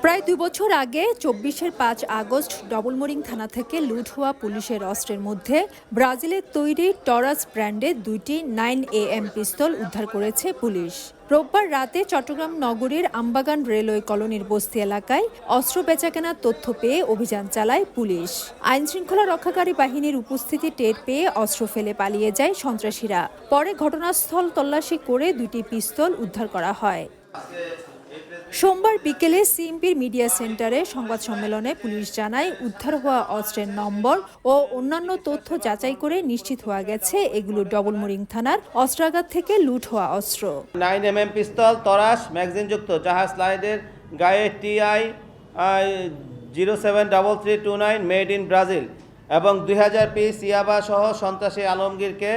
প্রায় ২ বছর আগে ২৪-এর ৫ আগস্ট ডবলমোরিং থানা থেকে লুট হওয়া পুলিশের অস্ত্রের মধ্যে ব্রাজিলের তৈরি টরাস ব্র্যান্ডের ২টি 9am পিস্তল উদ্ধার করেছে পুলিশ। রোববার রাতে চট্টগ্রাম নগরীর আমবাগান রেলওয়ে কলোনির বস্তি এলাকায় অস্ত্র বেচাকেনার তথ্য পেয়ে অভিযান চালায় পুলিশ। আইনশৃঙ্খলা রক্ষাকারী বাহিনীর উপস্থিতি টের পেয়ে অস্ত্র ফেলে পালিয়ে যায় সন্ত্রাসীরা। পরে ঘটনাস্থল তল্লাশি করে ২টি পিস্তল উদ্ধার করা হয়। সোমবার বিকেলে সিএমপির মিডিয়া সেন্টারে সংবাদ সম্মেলনে পুলিশ জানায়, উদ্ধার হওয়া অস্ত্রের নম্বর ও অন্যান্য তথ্য যাচাই করে নিশ্চিত হওয়া গেছে এগুলো ডবলমোরিং থানার অস্ত্রাগার থেকে লুট হওয়া অস্ত্র। 9mm পিস্তল, তরাস, ম্যাগাজিনযুক্ত জাহাজ স্লাইডের গায়ে TI 073329 মেড ইন ব্রাজিল এবং 2000 পিস ইয়াবা সহ সন্ত্রাসী আলমগীরকে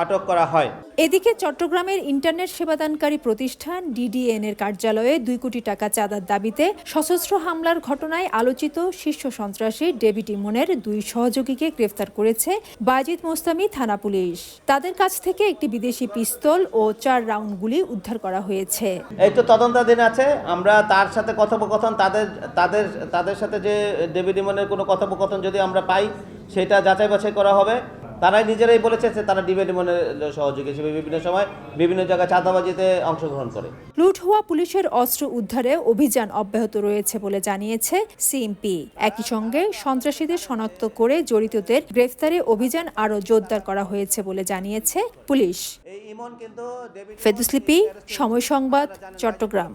আটক করা হয়। এদিকে চট্টগ্রামের ইন্টারনেট সেবাদানকারী প্রতিষ্ঠান DDN এর কার্যালয়ে ২ কোটি টাকা চাঁদার দাবিতে সশস্ত্র হামলার ঘটনায় আলোচিত শীর্ষ সন্ত্রাসী ডেভিড ইমনের ২ সহযোগীকে গ্রেফতার করেছে বাজিত মোস্তামি থানা পুলিশ। তাদের কাছ থেকে একটি বিদেশি পিস্তল ও 4 রাউন্ড গুলি উদ্ধার করা হয়েছে। এই তো তদন্তাধীন আছে। আমরা তার সাথে কথোপকথন, তাদের সাথে যে ডেভিড ইমনের কোনো কথোপকথন যদি আমরা পাই, সেটা যাচাই বাছাই করা হবে। তারাই নিজেরাই বলেছে যে তারা ডেভিড ইমনের সহযোগী হিসেবে বিভিন্ন সময় বিভিন্ন জায়গায় চাঁদাবাজিতে অংশগ্রহণ করে। লুট হওয়া পুলিশের অস্ত্র উদ্ধারে অভিযান অব্যাহত রয়েছে বলে জানিয়েছে সিএমপি। একই সঙ্গে সন্ত্রাসীদের শনাক্ত করে জড়িতদের গ্রেফতারে অভিযান আরও জোরদার করা হয়েছে বলে জানিয়েছে পুলিশ। ফেরদৌস লিপি, সময় সংবাদ, চট্টগ্রাম।